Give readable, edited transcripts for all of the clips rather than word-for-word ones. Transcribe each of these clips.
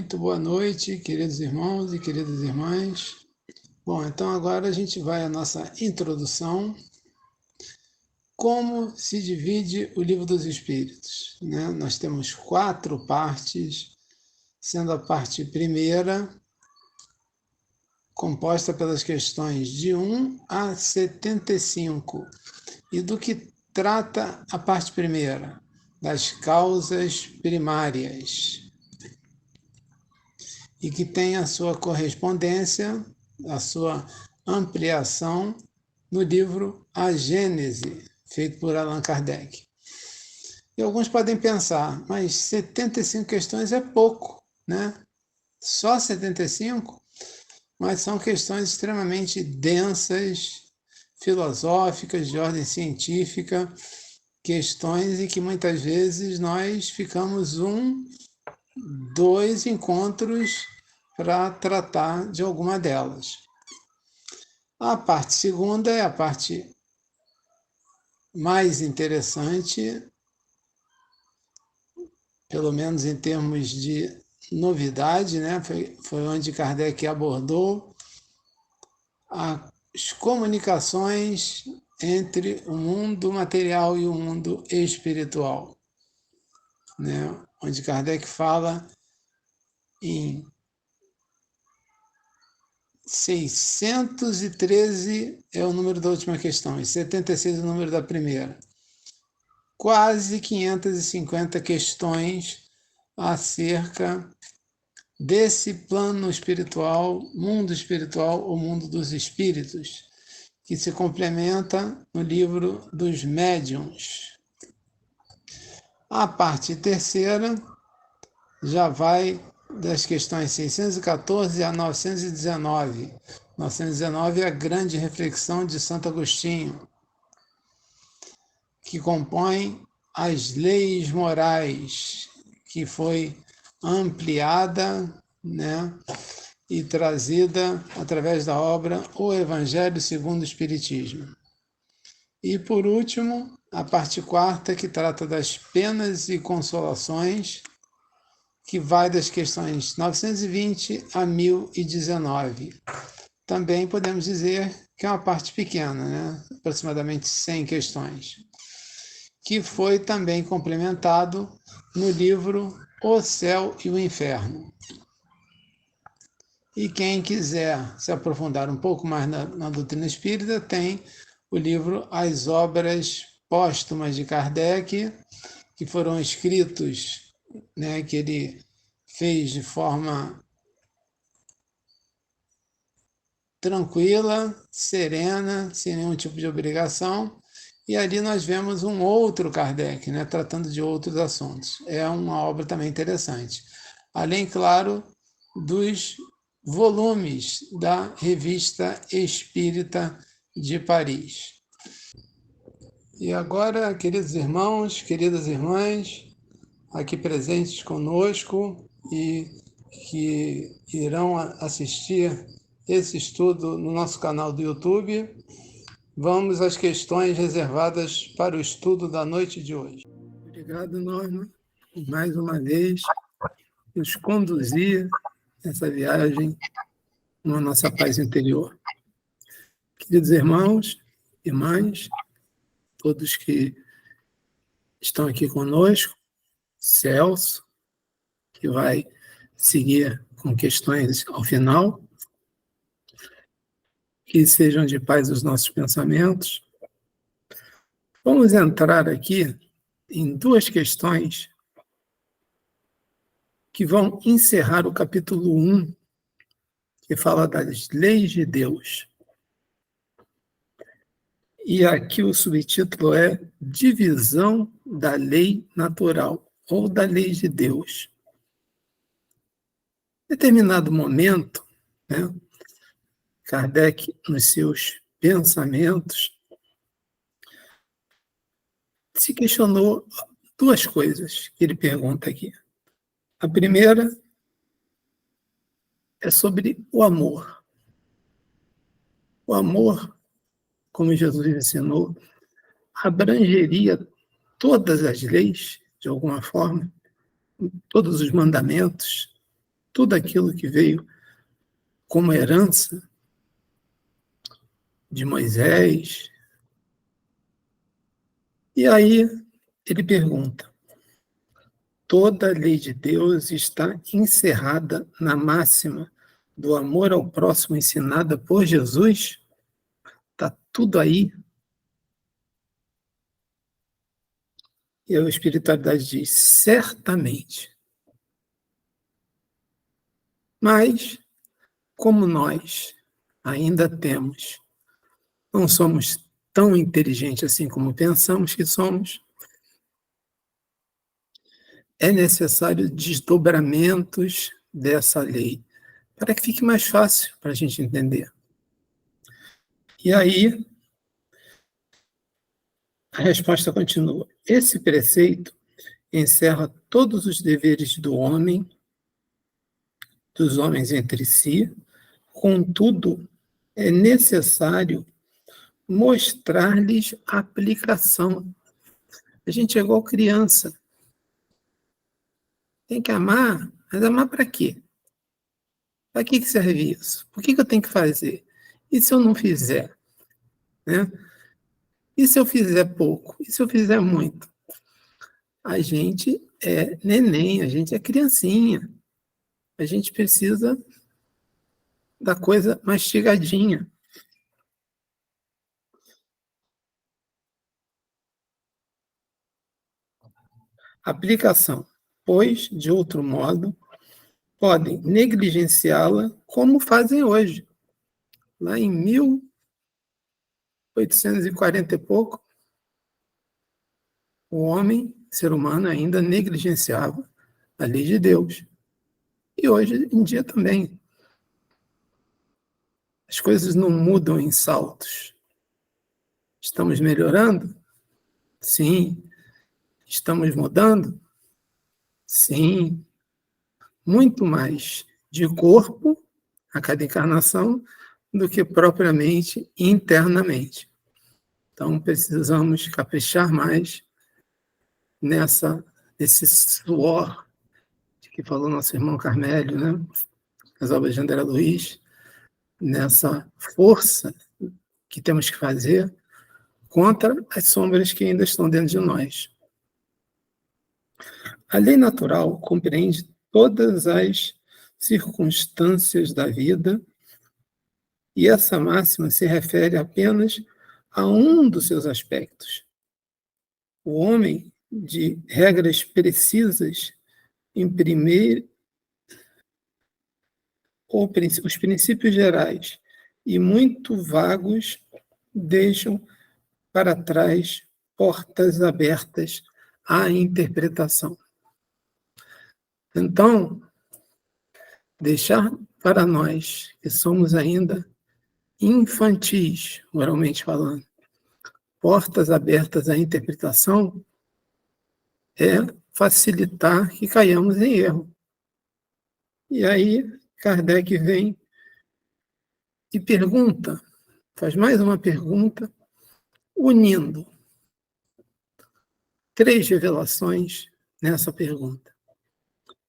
Muito boa noite, queridos irmãos e queridas irmãs. Bom, então agora a gente vai à nossa introdução. Como se divide o Livro dos Espíritos, né? Nós temos 4 partes, sendo a parte primeira composta pelas questões de 1 a 75. E do que trata a parte primeira? Das causas primárias. E que tem a sua correspondência, a sua ampliação no livro A Gênese, feito por Allan Kardec. E alguns podem pensar, mas 75 questões é pouco, né? Só 75? Mas são questões extremamente densas, filosóficas, de ordem científica, questões em que muitas vezes nós ficamos 2 encontros para tratar de alguma delas. A parte segunda é a parte mais interessante, pelo menos em termos de novidade, né? Foi onde Kardec abordou as comunicações entre o mundo material e o mundo espiritual, né? Onde Kardec fala em 613 é o número da última questão, e 76 é o número da primeira. Quase 550 questões acerca desse plano espiritual, o mundo dos espíritos, que se complementa no livro dos médiuns. A parte terceira já vai das questões 614 a 919. 919 é a grande reflexão de Santo Agostinho, que compõe as leis morais, que foi ampliada, né, e trazida através da obra O Evangelho segundo o Espiritismo. E, por último, a parte quarta, que trata das penas e consolações, que vai das questões 920 a 1019. Também podemos dizer que é uma parte pequena, né? Aproximadamente 100 questões, que foi também complementado no livro O Céu e o Inferno. E quem quiser se aprofundar um pouco mais na doutrina espírita, tem o livro As Obras Póstumas de Kardec, que foram escritos, né, que ele fez de forma tranquila, serena, sem nenhum tipo de obrigação, e ali nós vemos um outro Kardec, né, tratando de outros assuntos. É uma obra também interessante. Além, claro, dos volumes da Revista Espírita de Paris. E agora, queridos irmãos, queridas irmãs, aqui presentes conosco e que irão assistir esse estudo no nosso canal do YouTube, vamos às questões reservadas para o estudo da noite de hoje. Obrigado, Norma, por mais uma vez nos conduzir nessa viagem na nossa paz interior. Queridos irmãos, irmãs, todos que estão aqui conosco, Celso, que vai seguir com questões ao final, que sejam de paz os nossos pensamentos. Vamos entrar aqui em 2 questões que vão encerrar o capítulo 1, que fala das leis de Deus. E aqui o subtítulo é Divisão da Lei Natural, ou da Lei de Deus. Em determinado momento, né, Kardec, nos seus pensamentos, se questionou 2 coisas que ele pergunta aqui. A primeira é sobre o amor. O amor, como Jesus ensinou, abrangeria todas as leis, de alguma forma, todos os mandamentos, tudo aquilo que veio como herança de Moisés. E aí ele pergunta: toda a lei de Deus está encerrada na máxima do amor ao próximo ensinada por Jesus? Está tudo aí? E a espiritualidade diz: certamente. Mas, como nós ainda temos, não somos tão inteligentes assim como pensamos que somos, é necessário desdobramentos dessa lei, para que fique mais fácil para a gente entender. E aí, a resposta continua. Esse preceito encerra todos os deveres do homem, dos homens entre si, contudo, é necessário mostrar-lhes a aplicação. A gente é igual criança. Tem que amar, mas amar para quê? Para que serve isso? Por que eu tenho que fazer? E se eu não fizer? Né? E se eu fizer pouco? E se eu fizer muito? A gente é neném, a gente é criancinha. A gente precisa da coisa mastigadinha. Aplicação. Pois, de outro modo, podem negligenciá-la como fazem hoje. Lá em 1840 e pouco, o homem, ser humano, ainda negligenciava a lei de Deus. E hoje em dia também. As coisas não mudam em saltos. Estamos melhorando? Sim. Estamos mudando? Sim. Muito mais de corpo a cada encarnação do que propriamente internamente. Então, precisamos caprichar mais nesse suor de que falou nosso irmão Carmélio, né? As obras de André Luiz, nessa força que temos que fazer contra as sombras que ainda estão dentro de nós. A lei natural compreende todas as circunstâncias da vida e essa máxima se refere apenas a um dos seus aspectos. O homem, de regras precisas, imprimir os princípios gerais e muito vagos deixam para trás portas abertas à interpretação. Então, deixar para nós, que somos ainda infantis, moralmente falando, portas abertas à interpretação é facilitar que caiamos em erro. E aí, Kardec vem e pergunta, faz mais uma pergunta, unindo 3 revelações nessa pergunta.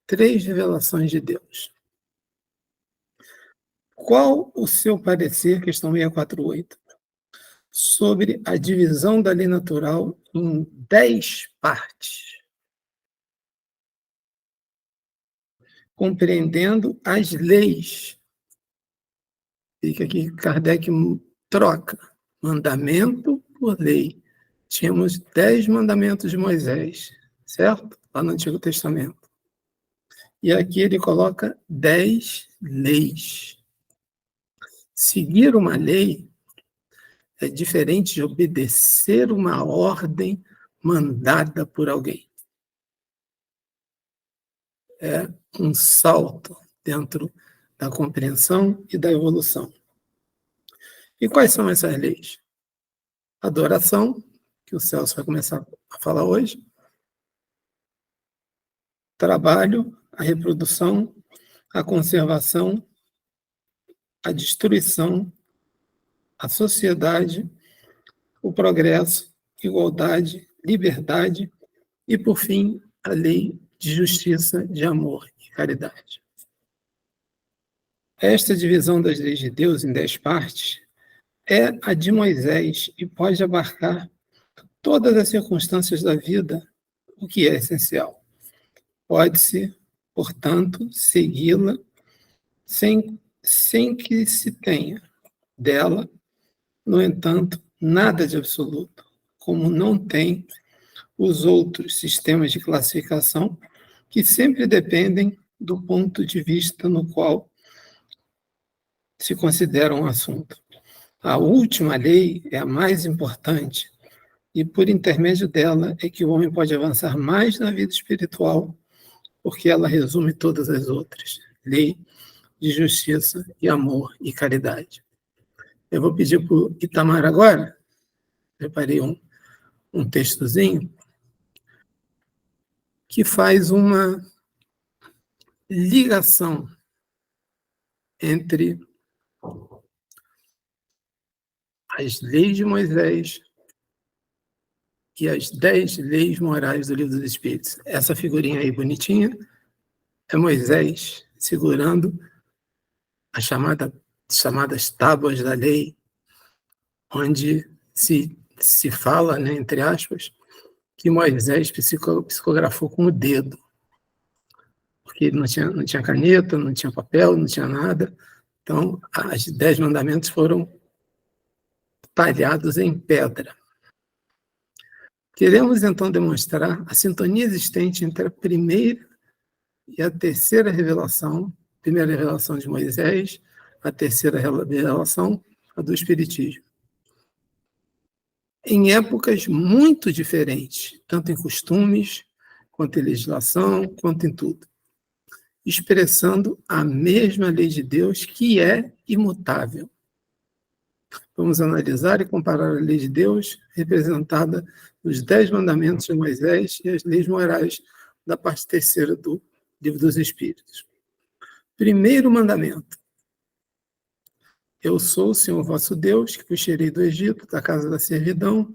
3 revelações de Deus. Qual o seu parecer, questão 648, sobre a divisão da lei natural em 10 partes, compreendendo as leis? Fica aqui, Kardec troca mandamento por lei. Tínhamos 10 mandamentos de Moisés, certo? Lá no Antigo Testamento. E aqui ele coloca 10 leis. Seguir uma lei é diferente de obedecer uma ordem mandada por alguém. É um salto dentro da compreensão e da evolução. E quais são essas leis? Adoração, que o Celso vai começar a falar hoje. Trabalho, a reprodução, a conservação, a destruição, a sociedade, o progresso, igualdade, liberdade e, por fim, a lei de justiça, de amor e caridade. Esta divisão das leis de Deus em 10 partes é a de Moisés e pode abarcar todas as circunstâncias da vida, o que é essencial. Pode-se, portanto, segui-la sem que se tenha dela, no entanto, nada de absoluto, como não tem os outros sistemas de classificação que sempre dependem do ponto de vista no qual se considera um assunto. A última lei é a mais importante e, por intermédio dela, é que o homem pode avançar mais na vida espiritual, porque ela resume todas as outras. Lei de justiça e amor e caridade. Eu vou pedir para o Itamar agora, preparei um textozinho, que faz uma ligação entre as leis de Moisés e as 10 leis morais do Livro dos Espíritos. Essa figurinha aí bonitinha é Moisés segurando as chamadas tábuas da lei, onde se fala, né, entre aspas, que Moisés psicografou com o dedo, porque ele não tinha caneta, não tinha papel, não tinha nada. Então, os 10 mandamentos foram talhados em pedra. Queremos, então, demonstrar a sintonia existente entre a primeira e a terceira revelação, a primeira revelação de Moisés, a terceira revelação, a do Espiritismo. Em épocas muito diferentes, tanto em costumes, quanto em legislação, quanto em tudo, expressando a mesma lei de Deus, que é imutável. Vamos analisar e comparar a lei de Deus, representada nos 10 mandamentos de Moisés, e as leis morais da parte terceira do Livro dos Espíritos. Primeiro mandamento. Eu sou o Senhor vosso Deus, que vos tirei do Egito, da casa da servidão.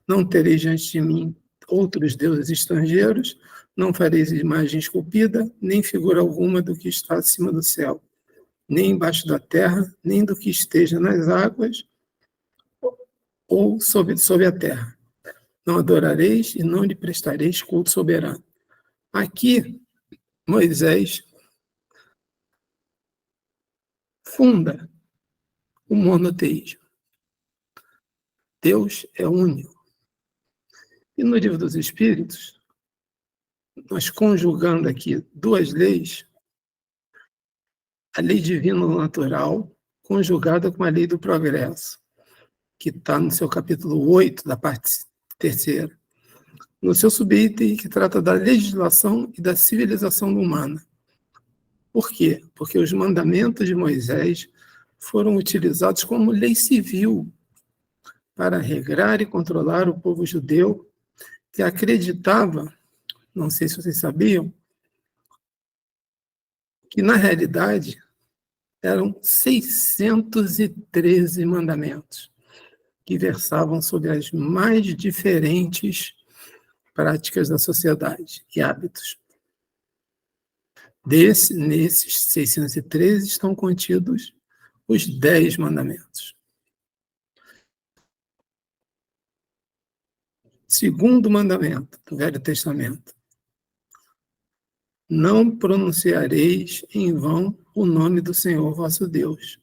Não tereis diante de mim outros deuses estrangeiros, não fareis imagem esculpida, nem figura alguma do que está acima do céu, nem embaixo da terra, nem do que esteja nas águas, ou sob a terra. Não adorareis e não lhe prestareis culto soberano. Aqui, Moisés funda o monoteísmo. Deus é único. E no Livro dos Espíritos, nós conjugando aqui 2 leis, a lei divino-natural conjugada com a lei do progresso, que está no seu capítulo 8, da parte terceira, no seu subitem, que trata da legislação e da civilização humana. Por quê? Porque os mandamentos de Moisés foram utilizados como lei civil para regrar e controlar o povo judeu, que acreditava, não sei se vocês sabiam, que na realidade eram 613 mandamentos, que versavam sobre as mais diferentes práticas da sociedade e hábitos. Nesses 613 estão contidos os 10 mandamentos. Segundo mandamento do Velho Testamento. Não pronunciareis em vão o nome do Senhor vosso Deus.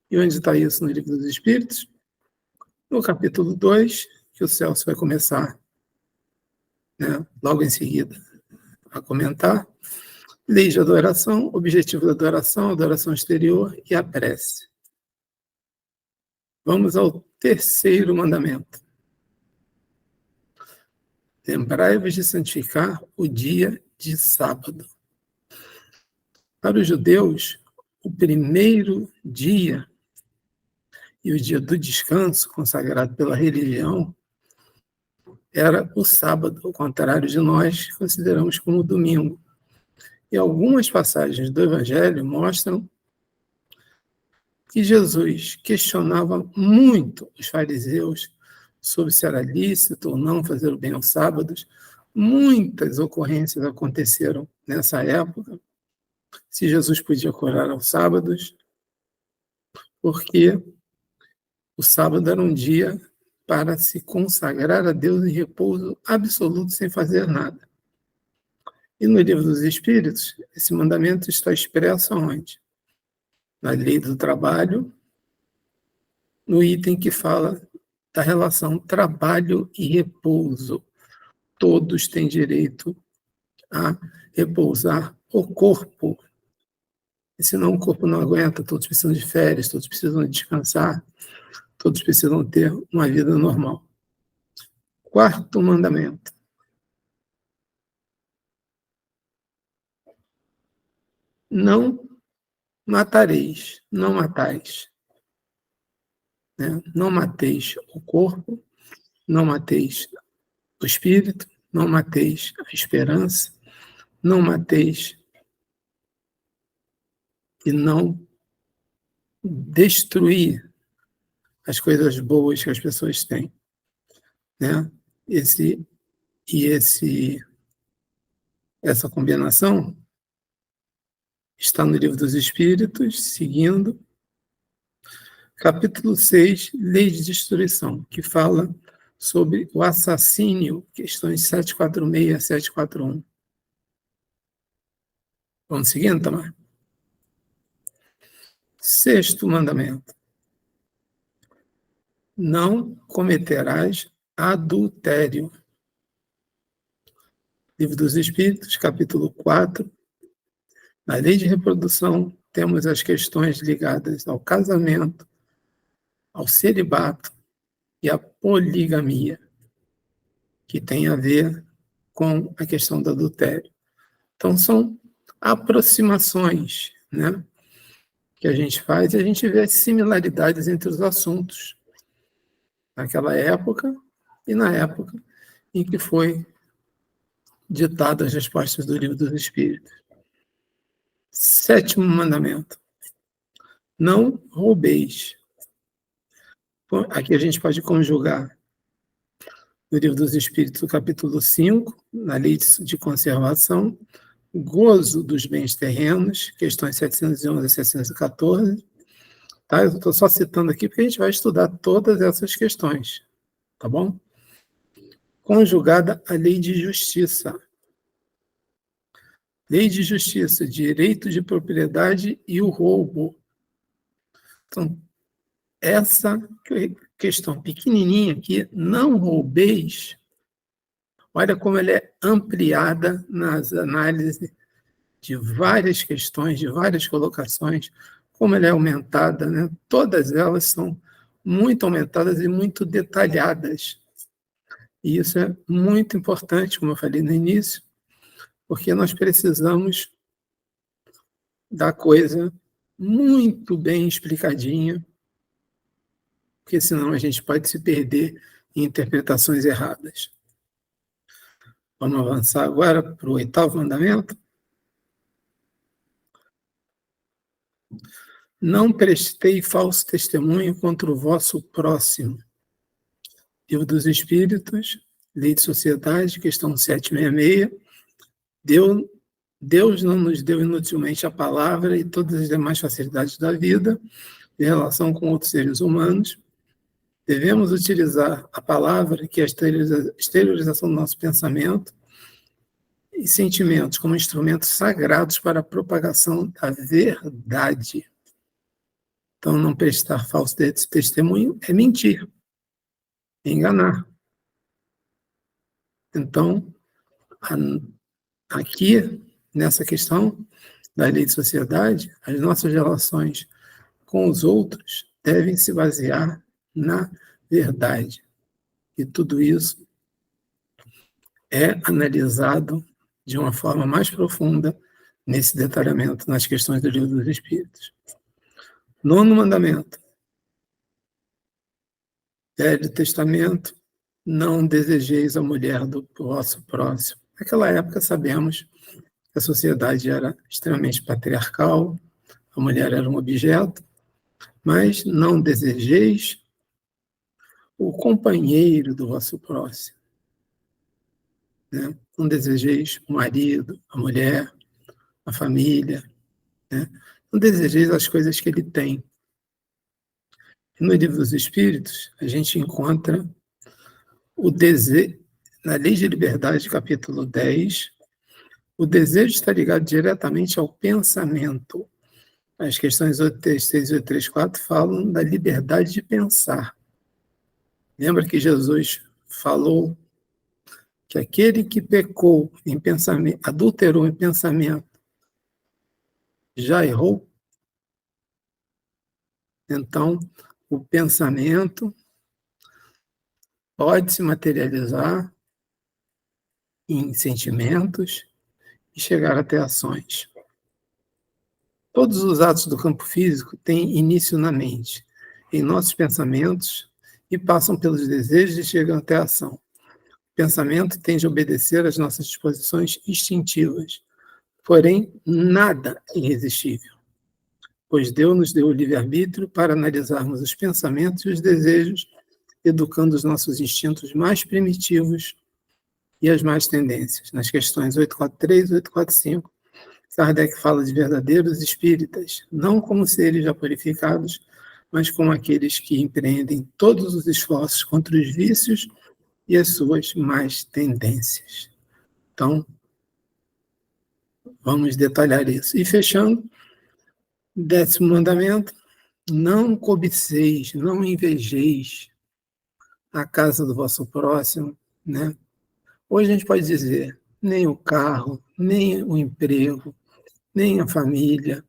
E onde está isso no Livro dos Espíritos? No capítulo 2, que o Celso vai começar, né, logo em seguida a comentar. Leis de adoração, objetivo da adoração, adoração exterior e a prece. Vamos ao terceiro mandamento. Lembrai-vos de santificar o dia de sábado. Para os judeus, o primeiro dia e o dia do descanso, consagrado pela religião, era o sábado, ao contrário de nós, que consideramos como o domingo. E algumas passagens do Evangelho mostram que Jesus questionava muito os fariseus sobre se era lícito ou não fazer o bem aos sábados. Muitas ocorrências aconteceram nessa época. Se Jesus podia curar aos sábados, porque o sábado era um dia para se consagrar a Deus em repouso absoluto, sem fazer nada. E no Livro dos Espíritos, esse mandamento está expresso aonde? Na lei do trabalho, no item que fala da relação trabalho e repouso. Todos têm direito a repousar o corpo. E senão o corpo não aguenta, todos precisam de férias, todos precisam descansar, todos precisam ter uma vida normal. Quarto mandamento. Não matareis, não matais. Né? Não mateis o corpo, não mateis o espírito, não mateis a esperança, não mateis e não destruir as coisas boas que as pessoas têm. Né? Essa combinação está no Livro dos Espíritos, seguindo capítulo 6, Lei de Destruição, que fala sobre o assassínio, questões 746 a 741. Vamos seguindo, Tamar? Sexto mandamento. Não cometerás adultério. Livro dos Espíritos, capítulo 4. Na lei de reprodução, temos as questões ligadas ao casamento, ao celibato e à poligamia, que tem a ver com a questão do adultério. Então, são aproximações, né, que a gente faz e a gente vê similaridades entre os assuntos naquela época e na época em que foi ditadas as respostas do Livro dos Espíritos. Sétimo mandamento. Não roubeis. Aqui a gente pode conjugar no Livro dos Espíritos, o capítulo 5, na lei de conservação, gozo dos bens terrenos, questões 711 a 714. Tá? Eu estou só citando aqui porque a gente vai estudar todas essas questões, tá bom? Conjugada à lei de justiça. Lei de justiça, direito de propriedade e o roubo. Então, essa questão pequenininha aqui, não roubeis, olha como ela é ampliada nas análises de várias questões, de várias colocações, como ela é aumentada, né? Todas elas são muito aumentadas e muito detalhadas. E isso é muito importante, como eu falei no início, porque nós precisamos da coisa muito bem explicadinha, porque senão a gente pode se perder em interpretações erradas. Vamos avançar agora para o oitavo mandamento. Não prestei falso testemunho contra o vosso próximo. Livro dos Espíritos, Lei de Sociedade, questão 766. Deus não nos deu inutilmente a palavra e todas as demais facilidades da vida, em relação com outros seres humanos. Devemos utilizar a palavra, que é a exteriorização do nosso pensamento e sentimentos, como instrumentos sagrados para a propagação da verdade. Então, não prestar falso testemunho é mentir, é enganar. Então, aqui, nessa questão da lei de sociedade, as nossas relações com os outros devem se basear na verdade. E tudo isso é analisado de uma forma mais profunda nesse detalhamento nas questões do Livro dos Espíritos. Nono mandamento. Velho Testamento, não desejeis a mulher do vosso próximo. Naquela época, sabemos que a sociedade era extremamente patriarcal, a mulher era um objeto, mas não desejeis o companheiro do vosso próximo. Né? Não desejeis o marido, a mulher, a família. Né? Não desejeis as coisas que ele tem. No Livro dos Espíritos, a gente encontra o desejo, na Lei de Liberdade, capítulo 10, o desejo está ligado diretamente ao pensamento. As questões 836 e 834 falam da liberdade de pensar. Lembra que Jesus falou que aquele que pecou em pensamento, adulterou em pensamento, já errou? Então, o pensamento pode se materializar em sentimentos e chegar até ações. Todos os atos do campo físico têm início na mente, em nossos pensamentos, e passam pelos desejos e chegam até a ação. O pensamento tende a obedecer às nossas disposições instintivas, porém, nada é irresistível, pois Deus nos deu o livre-arbítrio para analisarmos os pensamentos e os desejos, educando os nossos instintos mais primitivos e as más tendências. Nas questões 843 e 845, Kardec fala de verdadeiros espíritas, não como seres já purificados, mas como aqueles que empreendem todos os esforços contra os vícios e as suas más tendências. Então, vamos detalhar isso. E fechando, 10º mandamento, não cobiceis, não invejeis a casa do vosso próximo, né? Hoje a gente pode dizer, nem o carro, nem o emprego, nem a família,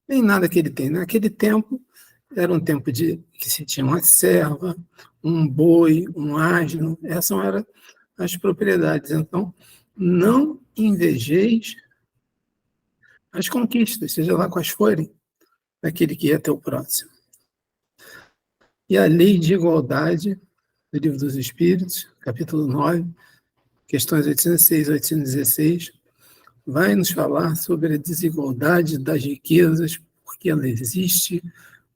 nem nada que ele tem. Naquele tempo, era um tempo que se tinha uma serva, um boi, um asno, essas eram as propriedades. Então, não invejeis as conquistas, seja lá quais forem, daquele que é teu próximo. E a lei de igualdade, do Livro dos Espíritos, capítulo 9, questões 806 e 816, vai nos falar sobre a desigualdade das riquezas, por que ela existe,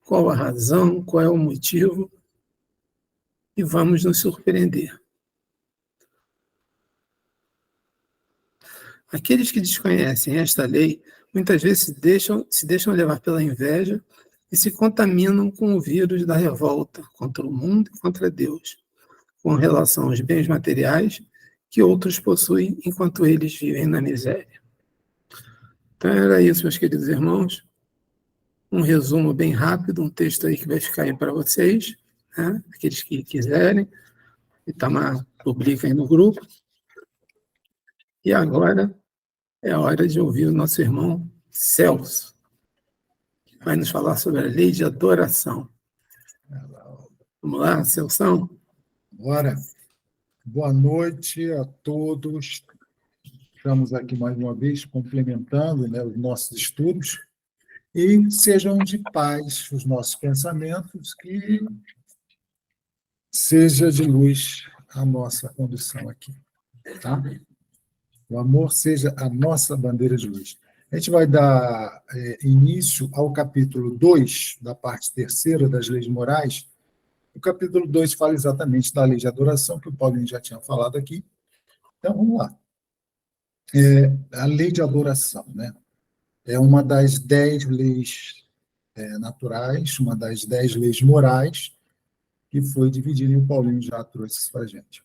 qual a razão, qual é o motivo, e vamos nos surpreender. Aqueles que desconhecem esta lei, muitas vezes se deixam levar pela inveja e se contaminam com o vírus da revolta contra o mundo e contra Deus, com relação aos bens materiais que outros possuem enquanto eles vivem na miséria. Então era isso, meus queridos irmãos. Um resumo bem rápido, um texto aí que vai ficar aí para vocês, né? Aqueles que quiserem. Itamar publica aí no grupo. E agora é a hora de ouvir o nosso irmão Celso, que vai nos falar sobre a lei de adoração. Vamos lá, Celso? Bora. Boa noite a todos. Estamos aqui mais uma vez complementando, né, os nossos estudos. E sejam de paz os nossos pensamentos, que seja de luz a nossa condução aqui. Tá? O amor seja a nossa bandeira de luz. A gente vai dar início ao capítulo 2, da parte terceira das leis morais. O capítulo 2 fala exatamente da lei de adoração, que o Paulinho já tinha falado aqui. Então, vamos lá. A lei de adoração, né? É uma das 10 leis naturais, uma das 10 leis morais, que foi dividida, e o Paulinho já trouxe isso para a gente.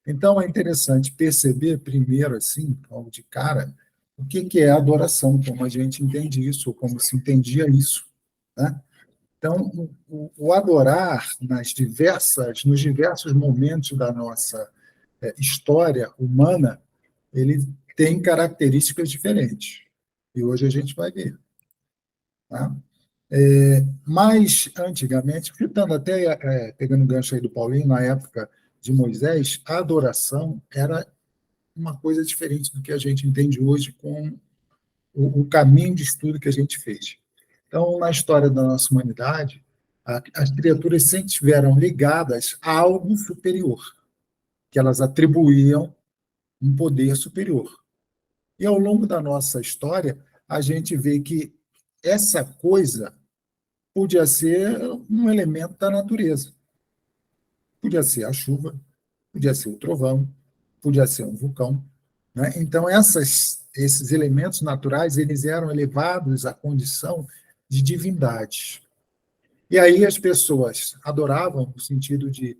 Então, é interessante perceber, primeiro, assim, logo de cara, o que é adoração, como a gente entende isso, ou como se entendia isso, né? Então, o adorar nos diversos momentos da nossa história humana, ele tem características diferentes. E hoje a gente vai ver. Tá? Mas, antigamente, citando até, pegando o gancho aí do Paulinho, na época de Moisés, a adoração era uma coisa diferente do que a gente entende hoje com o caminho de estudo que a gente fez. Então, na história da nossa humanidade, as criaturas sempre estiveram ligadas a algo superior, que elas atribuíam um poder superior. E, ao longo da nossa história, a gente vê que essa coisa podia ser um elemento da natureza. Podia ser a chuva, podia ser o trovão, podia ser um vulcão. Né? Então, esses elementos naturais eles eram elevados à condição de divindade. E aí as pessoas adoravam no sentido de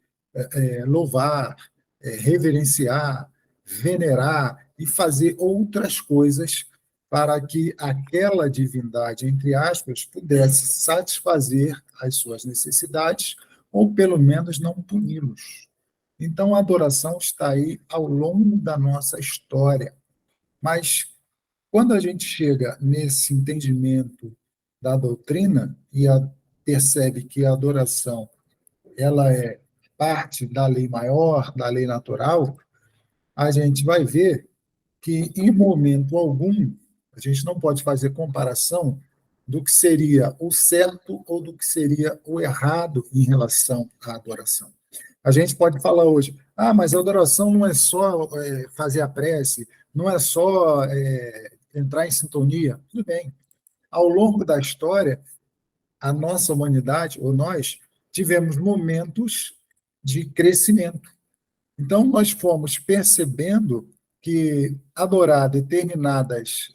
louvar, reverenciar, venerar e fazer outras coisas para que aquela divindade, entre aspas, pudesse satisfazer as suas necessidades ou, pelo menos, não puni-los. Então, a adoração está aí ao longo da nossa história. Mas, quando a gente chega nesse entendimento da doutrina e percebe que a adoração ela é parte da lei maior, da lei natural, a gente vai ver que, em momento algum, a gente não pode fazer comparação do que seria o certo ou do que seria o errado em relação à adoração. A gente pode falar hoje, mas a adoração não é só fazer a prece, não é só entrar em sintonia. Tudo bem. Ao longo da história, a nossa humanidade, ou nós, tivemos momentos de crescimento. Então, nós fomos percebendo que adorar determinadas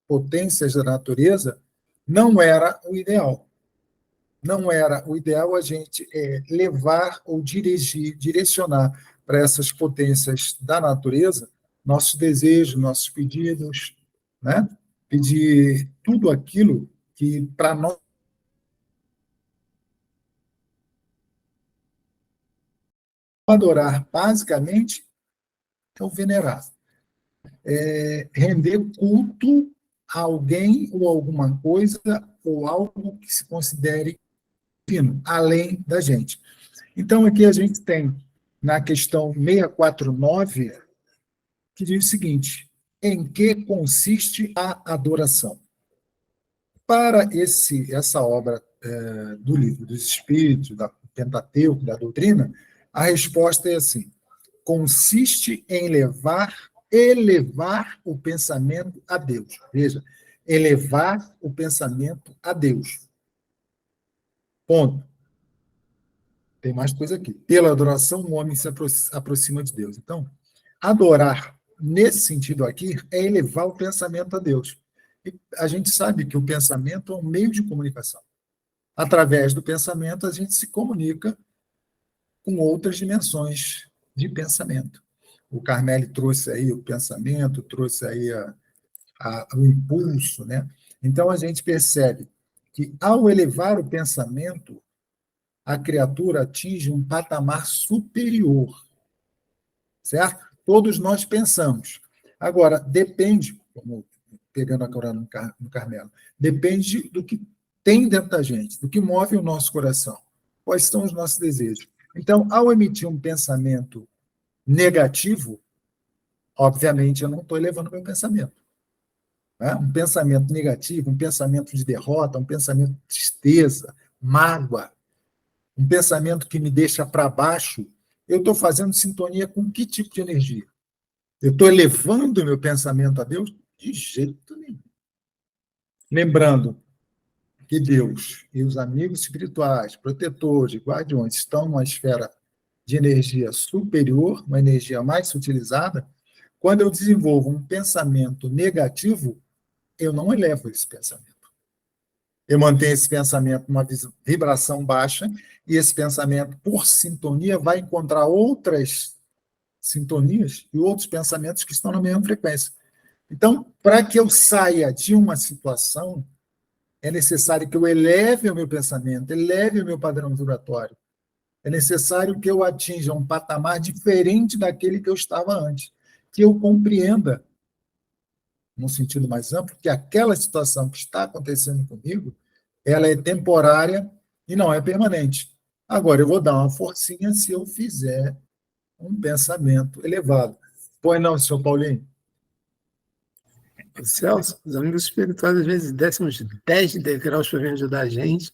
potências da natureza não era o ideal. Não era o ideal a gente levar ou dirigir, direcionar para essas potências da natureza nossos desejos, nossos pedidos, né? Pedir tudo aquilo que, para nós, adorar, basicamente, é o venerar. Render culto a alguém ou alguma coisa ou algo que se considere divino, além da gente. Então, aqui a gente tem, na questão 649, que diz o seguinte: em que consiste a adoração? Para essa obra do Livro dos Espíritos, da Pentateuco, da doutrina, a resposta é assim: consiste em elevar o pensamento a Deus. Veja, elevar o pensamento a Deus. Ponto. Tem mais coisa aqui. Pela adoração, o homem se aproxima de Deus. Então, adorar, nesse sentido aqui, é elevar o pensamento a Deus. E a gente sabe que o pensamento é um meio de comunicação. Através do pensamento, a gente se comunica com outras dimensões de pensamento. O Carmeli trouxe aí o pensamento, trouxe aí o impulso, né? Então, a gente percebe que, ao elevar o pensamento, a criatura atinge um patamar superior, certo? Todos nós pensamos. Agora, depende, como pegando agora no Carmelo, depende do que tem dentro da gente, do que move o nosso coração, quais são os nossos desejos. Então, ao emitir um pensamento negativo, obviamente, eu não estou elevando meu pensamento. Né? Um pensamento negativo, um pensamento de derrota, um pensamento de tristeza, mágoa, um pensamento que me deixa para baixo, eu estou fazendo sintonia com que tipo de energia? Eu estou elevando o meu pensamento a Deus? De jeito nenhum. Lembrando que Deus e os amigos espirituais, protetores, guardiões, estão numa esfera de energia superior, uma energia mais sutilizada. Quando eu desenvolvo um pensamento negativo, eu não elevo esse pensamento. Eu mantenho esse pensamento numa vibração baixa, e esse pensamento, por sintonia, vai encontrar outras sintonias e outros pensamentos que estão na mesma frequência. Então, para que eu saia de uma situação, é necessário que eu eleve o meu pensamento, eleve o meu padrão vibratório. É necessário que eu atinja um patamar diferente daquele que eu estava antes. Que eu compreenda, num sentido mais amplo, que aquela situação que está acontecendo comigo, ela é temporária e não é permanente. Agora, eu vou dar uma forcinha se eu fizer um pensamento elevado. Pois não, senhor Paulinho? Celso, os amigos espirituais às vezes descem uns 10 degraus para vir ajudar a gente,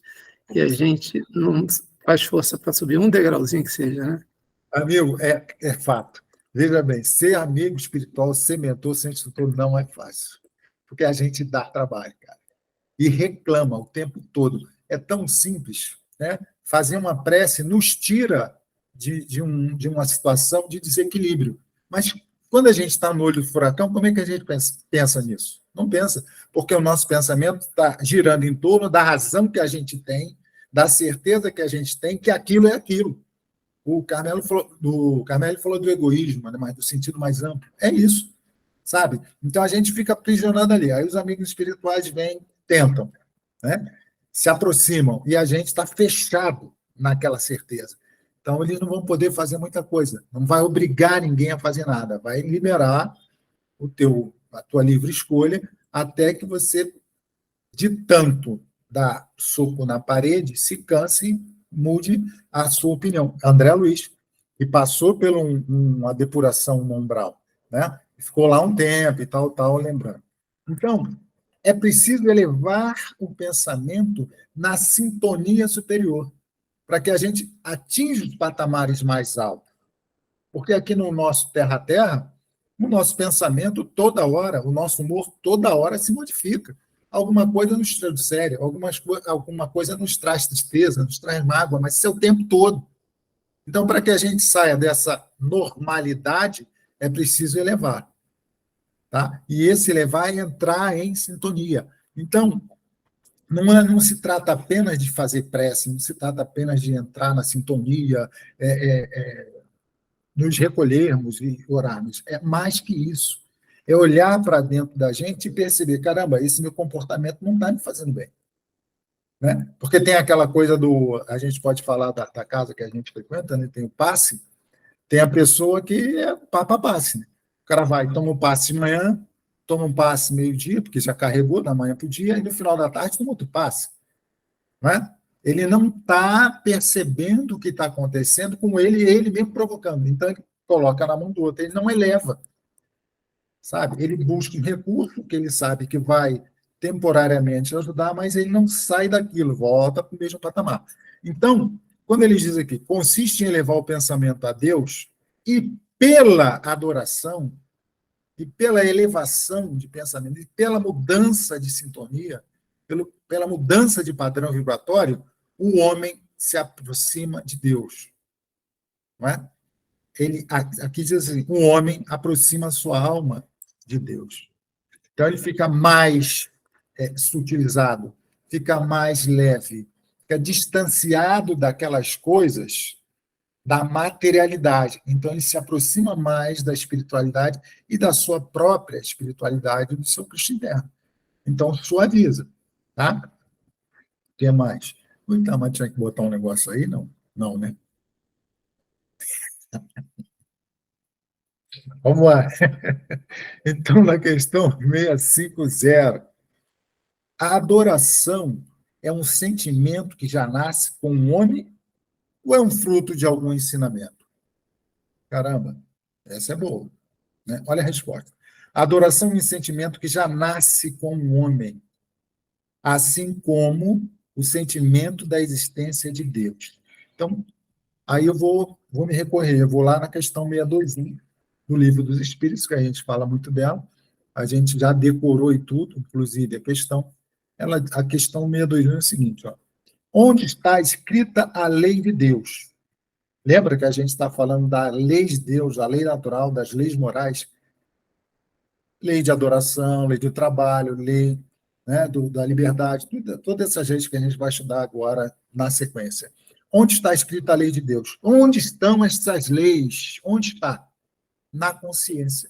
e a gente não faz força para subir um degrauzinho que seja, né? Amigo, é fato. Veja bem, ser amigo espiritual, ser mentor, ser instrutor, não é fácil. Porque a gente dá trabalho, cara. E reclama o tempo todo. É tão simples, né? Fazer uma prece nos tira de uma situação de desequilíbrio. Mas quando a gente está no olho do furacão, como é que a gente pensa nisso? Não pensa, porque o nosso pensamento está girando em torno da razão que a gente tem, da certeza que a gente tem que aquilo é aquilo. O Carmelo falou do egoísmo, né, mas do sentido mais amplo. É isso, sabe? Então a gente fica aprisionado ali. Aí os amigos espirituais vêm, tentam, né? Se aproximam e a gente está fechado naquela certeza. Então eles não vão poder fazer muita coisa. Não vai obrigar ninguém a fazer nada. Vai liberar a tua livre escolha até que você, de tanto dar soco na parede, se canse e mude a sua opinião. André Luiz, que passou por uma depuração no umbral, né? Ficou lá um tempo e tal, lembrando. Então, é preciso elevar o pensamento na sintonia superior, para que a gente atinja os patamares mais altos. Porque aqui no nosso terra-terra, o nosso pensamento toda hora, o nosso humor toda hora se modifica. Alguma coisa nos traz sério, alguma coisa nos traz tristeza, nos traz mágoa, mas isso é o tempo todo. Então, para que a gente saia dessa normalidade, é preciso elevar. Tá? E esse elevar é entrar em sintonia. Então, não se trata apenas de fazer prece, não se trata apenas de entrar na sintonia, nos recolhermos e orarmos. É mais que isso. É olhar para dentro da gente e perceber, caramba, esse meu comportamento não está me fazendo bem. Né? Porque tem aquela coisa a gente pode falar da casa que a gente frequenta, né? Tem o passe, tem a pessoa que é papa-passe. Né? O cara vai, toma um passe de manhã, toma um passe meio-dia, porque já carregou da manhã para o dia, e no final da tarde toma outro passe. Né? Ele não está percebendo o que está acontecendo com ele mesmo provocando. Então, ele coloca na mão do outro, ele não eleva. Sabe? Ele busca um recurso que ele sabe que vai temporariamente ajudar, mas ele não sai daquilo, volta para o mesmo patamar. Então, quando ele diz aqui, consiste em elevar o pensamento a Deus e pela adoração, e pela elevação de pensamento, e pela mudança de sintonia, pela mudança de padrão vibratório, o homem se aproxima de Deus. Não é? Aqui diz assim, o homem aproxima a sua alma de Deus. Então, ele fica mais sutilizado, fica mais leve, fica distanciado daquelas coisas da materialidade. Então, ele se aproxima mais da espiritualidade e da sua própria espiritualidade, do seu Cristo interno. Então, suaviza. Tá? O que mais? Então, mas tinha que botar um negócio aí? Não. Não, né? Vamos lá. Então, na questão 650, a adoração é um sentimento que já nasce com o homem ou é um fruto de algum ensinamento? Caramba, essa é boa. Né? Olha a resposta. A adoração é um sentimento que já nasce com o homem, assim como o sentimento da existência de Deus. Então, aí eu vou me recorrer, eu vou lá na questão 621 do Livro dos Espíritos, que a gente fala muito dela, a gente já decorou e tudo, inclusive a questão 621 é o seguinte, ó, onde está escrita a lei de Deus? Lembra que a gente está falando da lei de Deus, a lei natural, das leis morais? Lei de adoração, lei do trabalho, lei, né, da liberdade, todas essas leis que a gente vai estudar agora na sequência. Onde está escrita a lei de Deus? Onde estão essas leis? Onde está? Na consciência.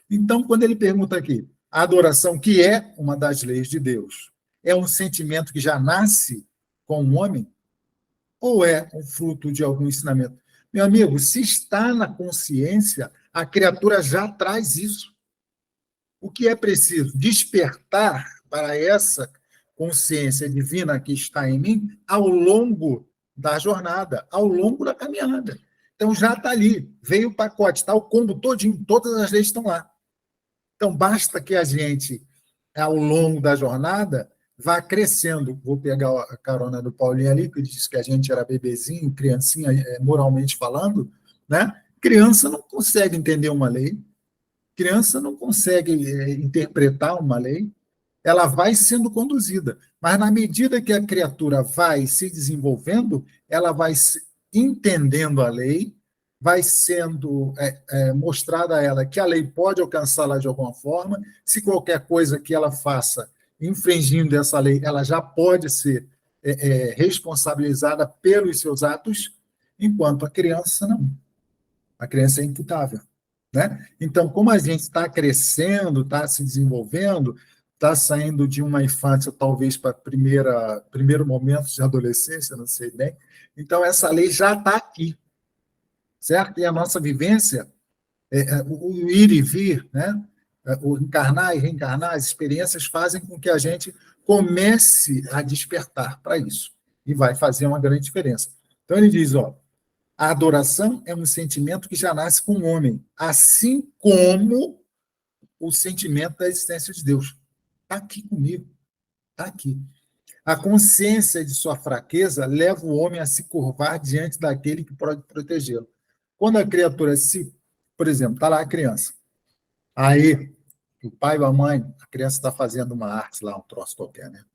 Então, quando ele pergunta aqui, a adoração, que é uma das leis de Deus, é um sentimento que já nasce com o homem? Ou é um fruto de algum ensinamento? Meu amigo, se está na consciência, a criatura já traz isso. O que é preciso? Despertar para essa consciência divina que está em mim ao longo da jornada, ao longo da caminhada. Então, já está ali, veio o pacote, está o combo todinho, todas as leis estão lá. Então, basta que a gente, ao longo da jornada, vá crescendo. Vou pegar a carona do Paulinho ali, que disse que a gente era bebezinho, criancinha, moralmente falando, né? Criança não consegue entender uma lei, criança não consegue interpretar uma lei, ela vai sendo conduzida. Mas, na medida que a criatura vai se desenvolvendo, ela vai entendendo a lei, vai sendo mostrada a ela que a lei pode alcançá-la de alguma forma, se qualquer coisa que ela faça infringindo essa lei, ela já pode ser responsabilizada pelos seus atos, enquanto a criança não. A criança é imputável. Né? Então, como a gente está crescendo, está se desenvolvendo, está saindo de uma infância, talvez, para primeiro momento de adolescência, não sei bem, então essa lei já está aqui, certo? E a nossa vivência, o ir e vir, né? O encarnar e reencarnar, as experiências fazem com que a gente comece a despertar para isso, e vai fazer uma grande diferença. Então, ele diz, ó, a adoração é um sentimento que já nasce com o homem, assim como o sentimento da existência de Deus. Está aqui comigo, está aqui. A consciência de sua fraqueza leva o homem a se curvar diante daquele que pode protegê-lo. Quando a criatura por exemplo, está lá a criança, aí o pai ou a mãe, a criança está fazendo uma arte lá, um troço qualquer, né?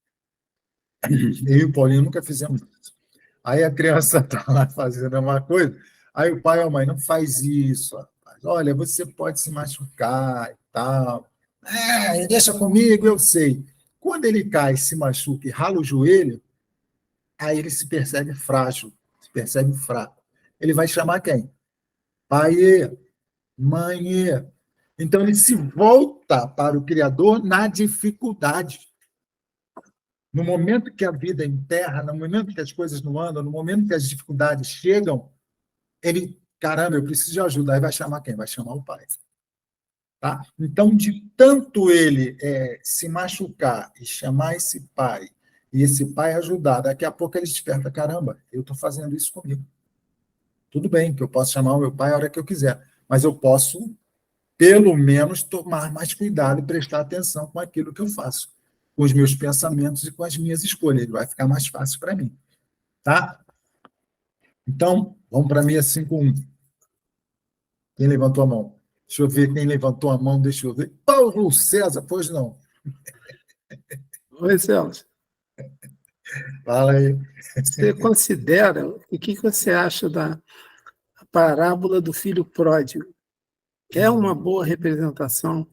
Eu e o Paulinho nunca fizemos isso. Aí a criança está lá fazendo uma coisa, aí o pai ou a mãe, não faz isso, rapaz. Olha, você pode se machucar e tal. Deixa comigo, eu sei. Quando ele cai, se machuca e rala o joelho, aí ele se percebe frágil, se percebe fraco. Ele vai chamar quem? Pai, mãe. Então ele se volta para o Criador na dificuldade. No momento que a vida enterra, no momento que as coisas não andam, no momento que as dificuldades chegam, ele, caramba, eu preciso de ajuda. Aí vai chamar quem? Vai chamar o pai. Tá? Então, de tanto ele se machucar e chamar esse pai, e esse pai ajudar, daqui a pouco ele desperta, caramba, eu estou fazendo isso comigo. Tudo bem que eu posso chamar o meu pai a hora que eu quiser, mas eu posso, pelo menos, tomar mais cuidado e prestar atenção com aquilo que eu faço, com os meus pensamentos e com as minhas escolhas. Vai ficar mais fácil para mim. Tá? Então, vamos para a 651. Quem levantou a mão? Deixa eu ver quem levantou a mão, deixa eu ver. Paulo César, pois não. Oi, Celso. Fala aí. Você considera, o que você acha da parábola do filho pródigo? É uma boa representação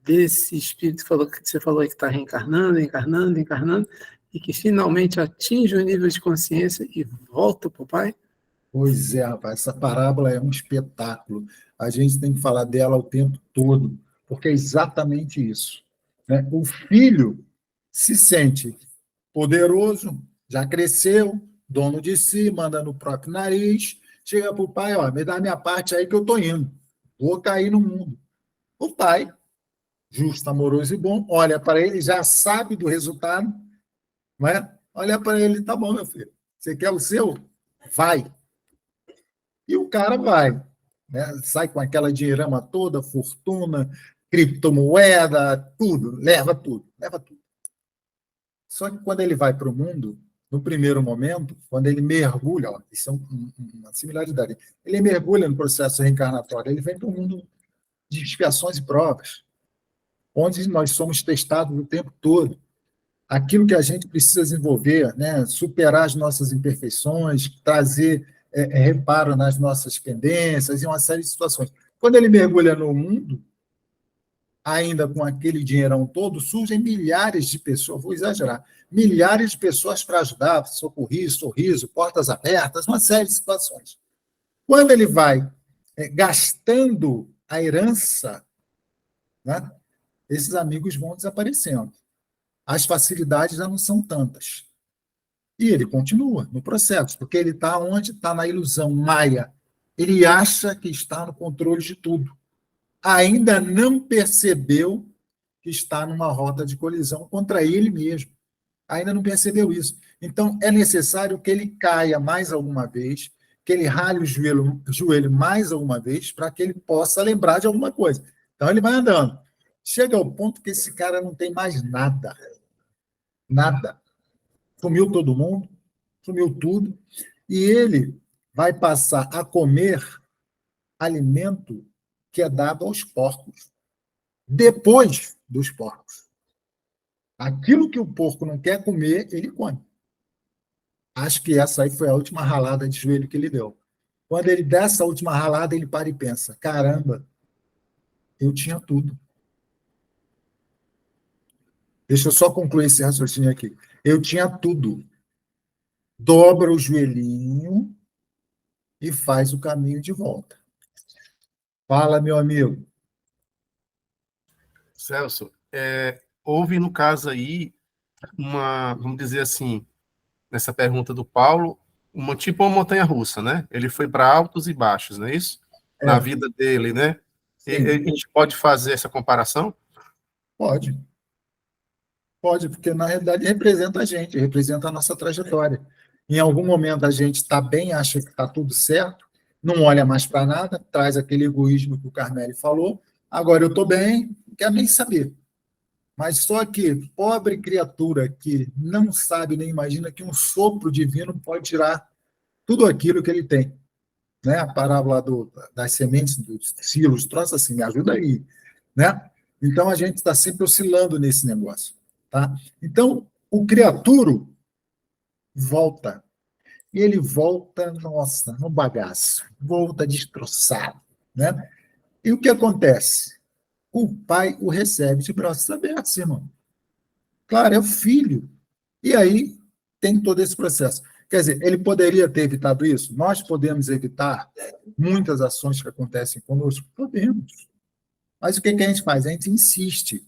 desse espírito que você falou que está reencarnando, encarnando, encarnando, e que finalmente atinge o nível de consciência e volta para o pai? Pois é, rapaz, essa parábola é um espetáculo. A gente tem que falar dela o tempo todo, porque é exatamente isso. Né? O filho se sente poderoso, já cresceu, dono de si, manda no próprio nariz, chega para o pai, ó, me dá minha parte aí que eu estou indo, vou cair no mundo. O pai, justo, amoroso e bom, olha para ele, já sabe do resultado, não é? Olha para ele, tá bom, meu filho, você quer o seu? Vai. E o cara vai, né? Sai com aquela dinheirama toda, fortuna, criptomoeda, tudo, leva tudo, leva tudo. Só que quando ele vai para o mundo, no primeiro momento, quando ele mergulha, ó, isso é uma similaridade, ele mergulha no processo reencarnatório, ele vem para o mundo de expiações e provas, onde nós somos testados o tempo todo. Aquilo que a gente precisa desenvolver, né? Superar as nossas imperfeições, trazer reparo nas nossas pendências e uma série de situações. Quando ele mergulha no mundo, ainda com aquele dinheirão todo, surgem milhares de pessoas, vou exagerar, milhares de pessoas para ajudar, socorrer, sorriso, portas abertas, uma série de situações. Quando ele vai gastando a herança, né, esses amigos vão desaparecendo. As facilidades já não são tantas. E ele continua no processo, porque ele está onde? Está na ilusão maia. Ele acha que está no controle de tudo. Ainda não percebeu que está numa rota de colisão contra ele mesmo. Ainda não percebeu isso. Então, é necessário que ele caia mais alguma vez, que ele rale o joelho mais alguma vez, para que ele possa lembrar de alguma coisa. Então, ele vai andando. Chega ao ponto que esse cara não tem mais nada. Nada. Sumiu todo mundo, sumiu tudo, e ele vai passar a comer alimento que é dado aos porcos, depois dos porcos. Aquilo que o porco não quer comer, ele come. Acho que essa aí foi a última ralada de joelho que ele deu. Quando ele dá essa última ralada, ele para e pensa, caramba, eu tinha tudo. Deixa eu só concluir esse raciocínio aqui. Eu tinha tudo. dobra o joelhinho e faz o caminho de volta. Fala, meu amigo. Celso, houve, no caso aí, vamos dizer assim, nessa pergunta do Paulo, tipo uma montanha-russa, né? Ele foi para altos e baixos, não é isso? Na É, vida dele, né? A sim, gente pode fazer essa comparação? pode. Pode, porque na realidade representa a gente, representa a nossa trajetória. Em algum momento a gente está bem, acha que está tudo certo, não olha mais para nada, traz aquele egoísmo que o Carmelo falou. Agora eu estou bem, não quer nem saber. Mas só que pobre criatura que não sabe nem imagina que um sopro divino pode tirar tudo aquilo que ele tem. Né? A parábola das sementes, dos silos, troço assim, me ajuda aí. Né? Então a gente está sempre oscilando nesse negócio. Tá? Então, o criaturo volta. E ele volta, nossa, no bagaço, volta destroçado. Né? E o que acontece? O pai o recebe de braços abertos, irmão. Claro, é o filho. E aí tem todo esse processo. Quer dizer, ele poderia ter evitado isso? Nós podemos evitar muitas ações que acontecem conosco? Podemos. Mas o que a gente faz? A gente insiste,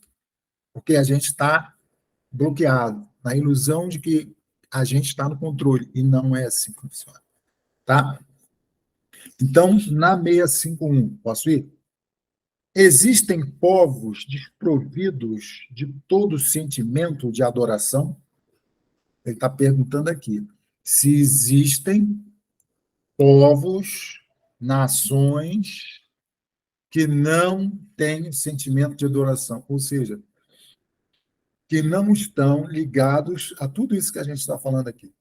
porque a gente está bloqueado, na ilusão de que a gente está no controle, e não é assim que funciona. Tá? Então, na 651, posso ir? Existem povos desprovidos de todo sentimento de adoração? Ele está perguntando aqui se existem povos, nações que não têm sentimento de adoração, ou seja, que não estão ligados a tudo isso que a gente está falando aqui.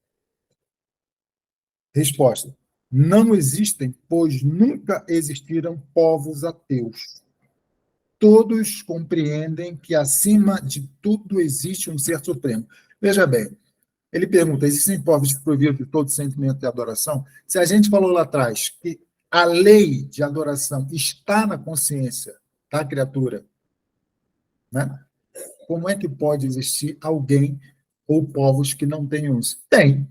Resposta: não existem, pois nunca existiram povos ateus. Todos compreendem que acima de tudo existe um ser supremo. Veja bem, ele pergunta: existem povos desprovidos de todo sentimento de adoração? Se a gente falou lá atrás que a lei de adoração está na consciência da criatura, né? Como é que pode existir alguém ou povos que não tenham isso? Tem.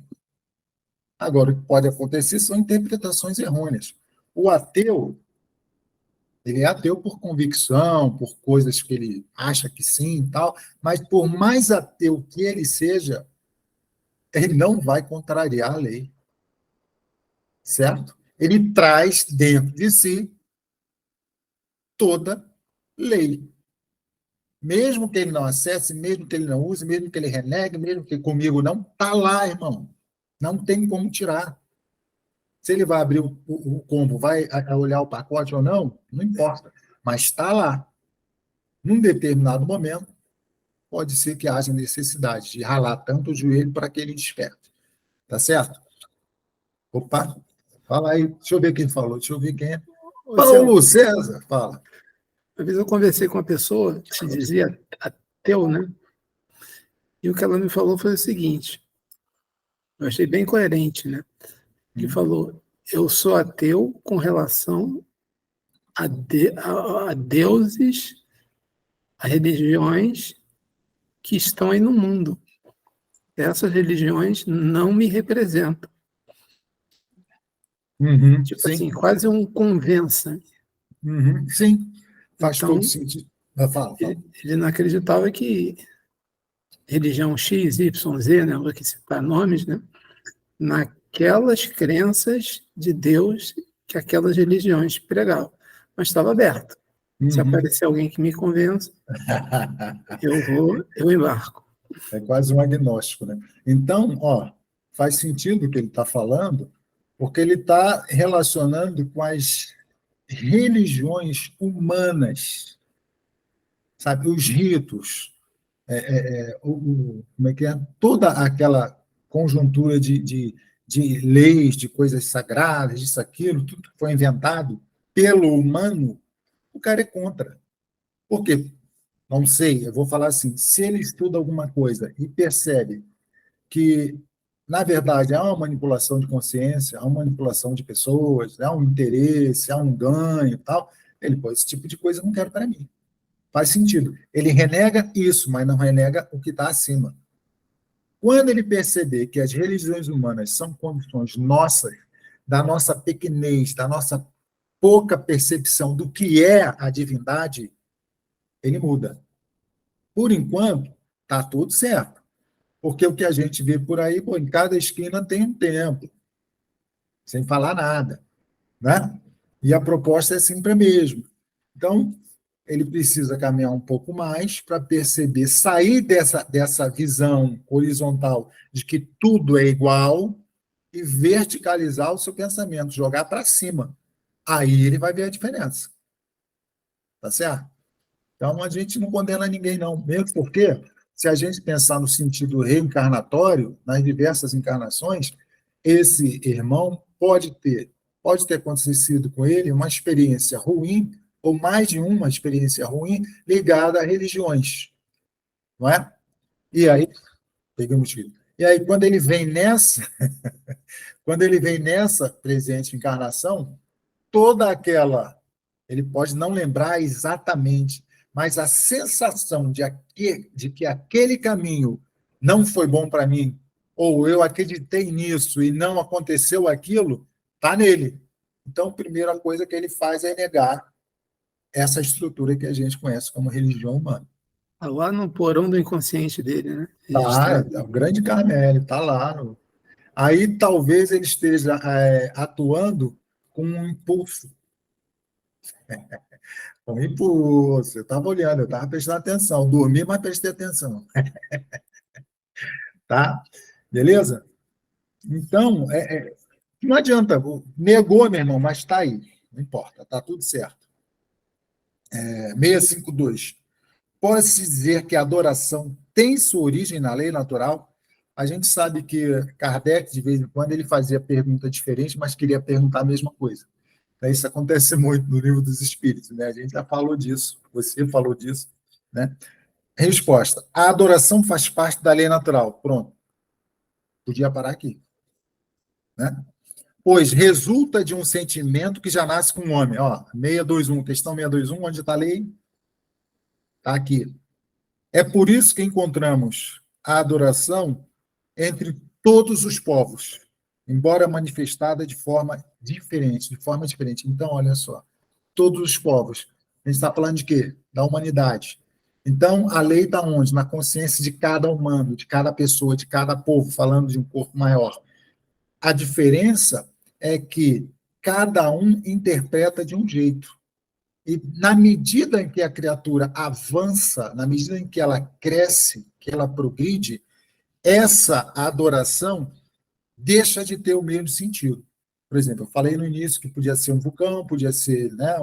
Agora, o que pode acontecer são interpretações errôneas. O ateu, ele é ateu por convicção, por coisas que ele acha que sim e tal, mas por mais ateu que ele seja, ele não vai contrariar a lei, certo? Ele traz dentro de si toda lei. Mesmo que ele não acesse, mesmo que ele não use, mesmo que ele renegue, mesmo que comigo não, está lá, irmão. Não tem como tirar. Se ele vai abrir o combo, vai olhar o pacote ou não, não importa. Mas está lá. Num determinado momento, pode ser que haja necessidade de ralar tanto o joelho para que ele desperte. Tá certo? Opa, fala aí. Deixa eu ver quem falou. Deixa eu ver quem é. Paulo César, fala. Uma vez eu conversei com uma pessoa que se dizia ateu, né? E o que ela me falou foi o seguinte, eu achei bem coerente, né? Ele falou: eu sou ateu com relação a deuses, a religiões que estão aí no mundo. Essas religiões não me representam. Tipo Sim. assim, quase um convença. Sim, faz Então, todo sentido. Fala. ele não acreditava que religião X, Y, Z, né? Não vou aqui citar nomes, né? Naquelas crenças de Deus que aquelas religiões pregavam. Mas estava aberto. Se aparecer alguém que me convença, eu embarco. É quase um agnóstico, né? Então, faz sentido o que ele está falando, porque ele está relacionando com as religiões humanas, sabe? Os ritos, como é que é? Toda aquela conjuntura de leis, de coisas sagradas, disso, aquilo, tudo que foi inventado pelo humano, o cara é contra. Por quê? Não sei, eu vou falar assim, se ele estuda alguma coisa e percebe que, na verdade, há uma manipulação de consciência, há uma manipulação de pessoas, há um interesse, há um ganho e tal, ele, pô, esse tipo de coisa eu não quero para mim. Faz sentido. Ele renega isso, mas não renega o que está acima. Quando ele perceber que as religiões humanas são condições nossas, da nossa pequenez, da nossa pouca percepção do que é a divindade, ele muda. Por enquanto, está tudo certo. Porque o que a gente vê por aí, pô, em cada esquina tem um templo, sem falar nada, né? E a proposta é sempre a mesma. Então, ele precisa caminhar um pouco mais para perceber, sair dessa visão horizontal de que tudo é igual e verticalizar o seu pensamento, jogar para cima. Aí ele vai ver a diferença. Tá certo? Então, a gente não condena ninguém, não. Mesmo porque, se a gente pensar no sentido reencarnatório, nas diversas encarnações, esse irmão pode ter acontecido com ele uma experiência ruim, ou mais de uma experiência ruim, ligada a religiões. Não é? E aí, pegamos tiro. E aí, quando ele vem nessa presente encarnação, toda aquela, ele pode não lembrar exatamente, mas a sensação de que aquele caminho não foi bom para mim, ou eu acreditei nisso e não aconteceu aquilo, está nele. Então, a primeira coisa que ele faz é negar essa estrutura que a gente conhece como religião humana. Tá lá no porão do inconsciente dele, né? Tá, é o grande Carmélio, está lá. Aí talvez ele esteja atuando com um impulso. Um impulso. Eu estava olhando, eu estava prestando atenção. Dormi, mas prestei atenção. Tá? Beleza? Então, não adianta. Negou, meu irmão, mas está aí. Não importa, está tudo certo. 652. Pode-se dizer que a adoração tem sua origem na lei natural? A gente sabe que Kardec, de vez em quando, ele fazia pergunta diferente, mas queria perguntar a mesma coisa. Isso acontece muito no Livro dos Espíritos, né? A gente já falou disso, você falou disso, né? Resposta: a adoração faz parte da lei natural. Pronto. Podia parar aqui, né? Pois resulta de um sentimento que já nasce com o homem. Ó, 621, questão 621, onde está a lei? Está aqui. É por isso que encontramos a adoração entre todos os povos, embora manifestada de forma diferente, Então, olha só, todos os povos. A gente está falando de quê? Da humanidade. Então, a lei está onde? Na consciência de cada humano, de cada pessoa, de cada povo, falando de um corpo maior. A diferença é que cada um interpreta de um jeito. E na medida em que a criatura avança, na medida em que ela cresce, que ela progride, essa adoração deixa de ter o mesmo sentido. Por exemplo, eu falei no início que podia ser um vulcão, podia ser, né,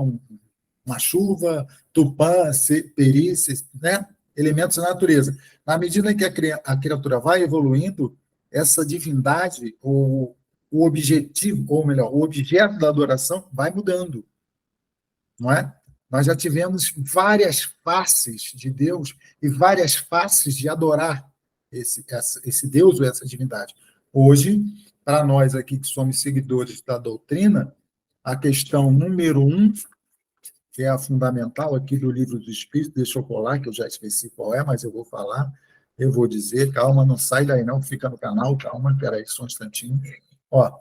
uma chuva, tupã, perícia, né, elementos da natureza. Na medida em que a criatura vai evoluindo, essa divindade, o objetivo, ou melhor, o objeto da adoração vai mudando. Não é? Nós já tivemos várias faces de Deus e várias faces de adorar esse Deus ou essa divindade. Hoje, para nós aqui que somos seguidores da doutrina, a questão número 1, que é a fundamental aqui do Livro dos Espíritos, deixa eu colar, que eu já esqueci qual é, mas eu vou falar, eu vou dizer, calma, não sai daí não, fica no canal, calma, espera aí só um instantinho. Ó,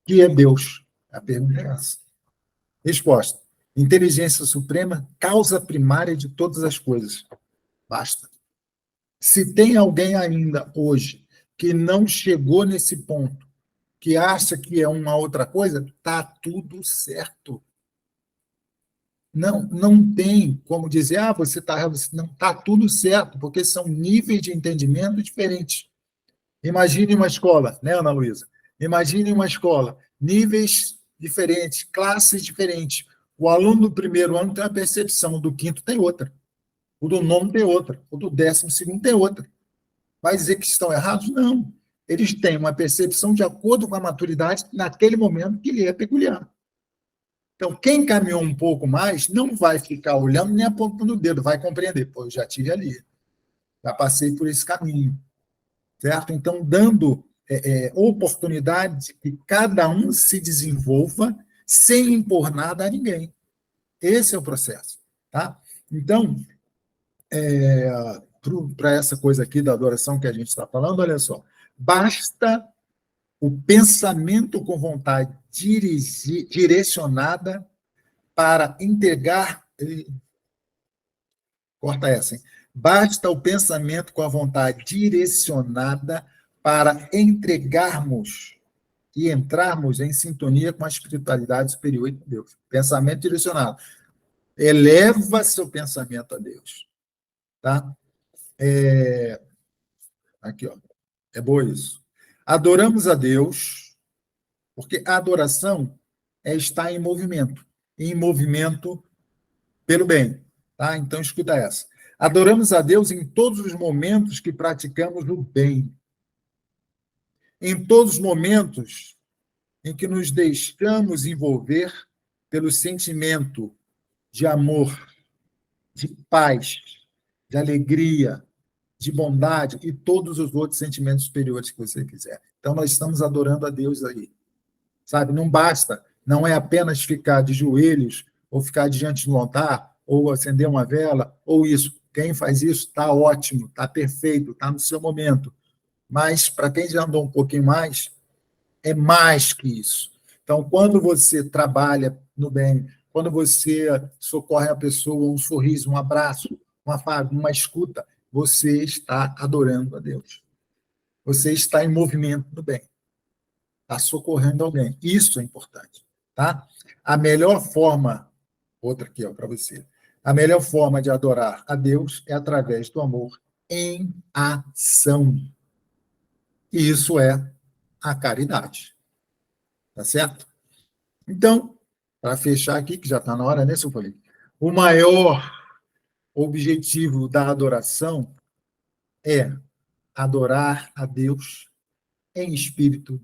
que é Deus? A pergunta é essa. Resposta: inteligência suprema, causa primária de todas as coisas. Basta. Se tem alguém ainda hoje que não chegou nesse ponto, que acha que é uma outra coisa, está tudo certo. Não tem como dizer, você está errado. Não, está tudo certo, porque são níveis de entendimento diferentes. Imagine uma escola, né, Ana Luísa? Imagine uma escola, níveis diferentes, classes diferentes. O aluno do primeiro ano tem uma percepção, do quinto tem outra, o do nono tem outra, o do 12º tem outra. Vai dizer que estão errados? Não. Eles têm uma percepção de acordo com a maturidade naquele momento que lhe é peculiar. Então, quem caminhou um pouco mais não vai ficar olhando nem apontando o dedo, vai compreender. Pô, eu já estive ali, já passei por esse caminho, certo? Então, dando oportunidade de que cada um se desenvolva sem impor nada a ninguém. Esse é o processo, tá? Então, para essa coisa aqui da adoração que a gente está falando, olha só. Basta o pensamento com vontade direcionada para entregar. Corta essa, hein? Basta o pensamento com a vontade direcionada para entregarmos e entrarmos em sintonia com a espiritualidade superior de Deus. Pensamento direcionado. Eleva seu pensamento a Deus. Tá? Aqui, ó. É boa isso. Adoramos a Deus, porque a adoração é estar em movimento. Em movimento pelo bem. Tá? Então, escuta essa. Adoramos a Deus em todos os momentos que praticamos o bem. Em todos os momentos em que nos deixamos envolver pelo sentimento de amor, de paz, de alegria, de bondade e todos os outros sentimentos superiores que você quiser. Então, nós estamos adorando a Deus aí. Sabe? Não basta, não é apenas ficar de joelhos ou ficar diante do altar ou acender uma vela ou isso. Quem faz isso está ótimo, está perfeito, está no seu momento. Mas, para quem já andou um pouquinho mais, é mais que isso. Então, quando você trabalha no bem, quando você socorre a pessoa, um sorriso, um abraço, uma escuta, você está adorando a Deus. Você está em movimento no bem. Está socorrendo alguém. Isso é importante. Tá? A melhor forma, outra aqui para você, a melhor forma de adorar a Deus é através do amor em ação. E isso é a caridade. Tá certo? Então, para fechar aqui, que já está na hora, né, seu Paulinho? O maior objetivo da adoração é adorar a Deus em espírito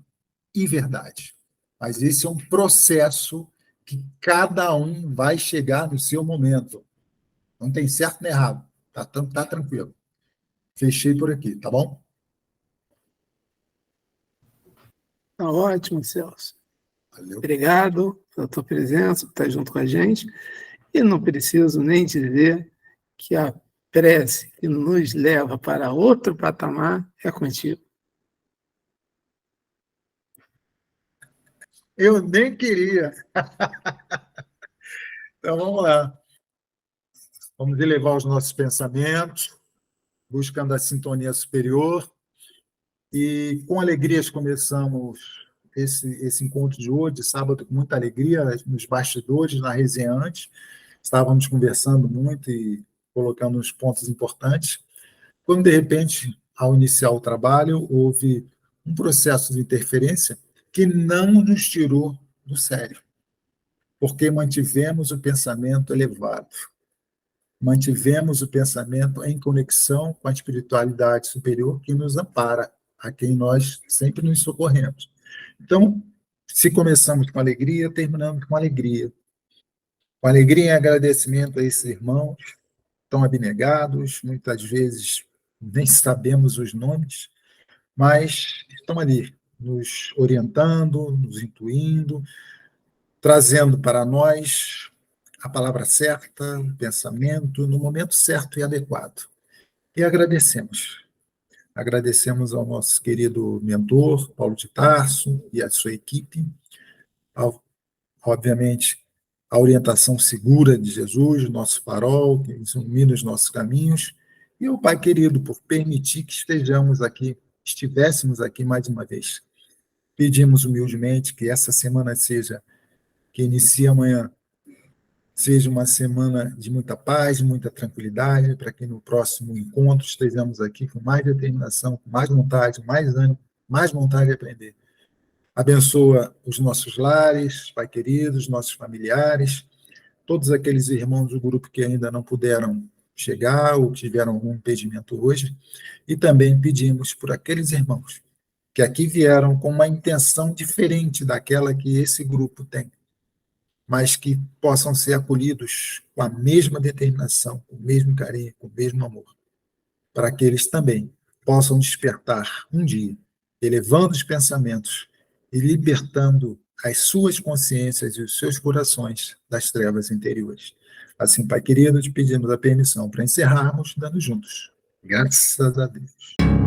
e verdade. Mas esse é um processo que cada um vai chegar no seu momento. Não tem certo nem errado. Tá tranquilo. Fechei por aqui, tá bom? Tá ótimo, Celso. Valeu. Obrigado pela tua presença, por estar junto com a gente. E não preciso nem dizer que a prece que nos leva para outro patamar é contigo. Eu nem queria. Então, vamos lá. Vamos elevar os nossos pensamentos, buscando a sintonia superior. E, com alegrias, começamos esse encontro de hoje, de sábado, com muita alegria, nos bastidores, na resenha antes. Estávamos conversando muito e colocando uns pontos importantes. Quando, de repente, ao iniciar o trabalho, houve um processo de interferência que não nos tirou do sério, porque mantivemos o pensamento elevado, mantivemos o pensamento em conexão com a espiritualidade superior que nos ampara, a quem nós sempre nos socorremos. Então, se começamos com alegria, terminamos com alegria. Com alegria e agradecimento a esses irmãos tão abnegados, muitas vezes nem sabemos os nomes, mas estão ali, nos orientando, nos intuindo, trazendo para nós a palavra certa, o pensamento, no momento certo e adequado. E agradecemos. Agradecemos ao nosso querido mentor, Paulo de Tarso, e à sua equipe, obviamente, a orientação segura de Jesus, nosso farol, que ilumina os nossos caminhos, e ao Pai querido, por permitir que estivéssemos aqui mais uma vez. Pedimos humildemente que essa semana que inicia amanhã, seja uma semana de muita paz, de muita tranquilidade, para que no próximo encontro estejamos aqui com mais determinação, com mais vontade, mais ânimo, mais vontade de aprender. Abençoa os nossos lares, Pai querido, os nossos familiares, todos aqueles irmãos do grupo que ainda não puderam chegar ou tiveram algum impedimento hoje, e também pedimos por aqueles irmãos que aqui vieram com uma intenção diferente daquela que esse grupo tem, mas que possam ser acolhidos com a mesma determinação, com o mesmo carinho, com o mesmo amor, para que eles também possam despertar um dia, elevando os pensamentos e libertando as suas consciências e os seus corações das trevas interiores. Assim, Pai querido, te pedimos a permissão para encerrarmos dando juntos Graças a Deus.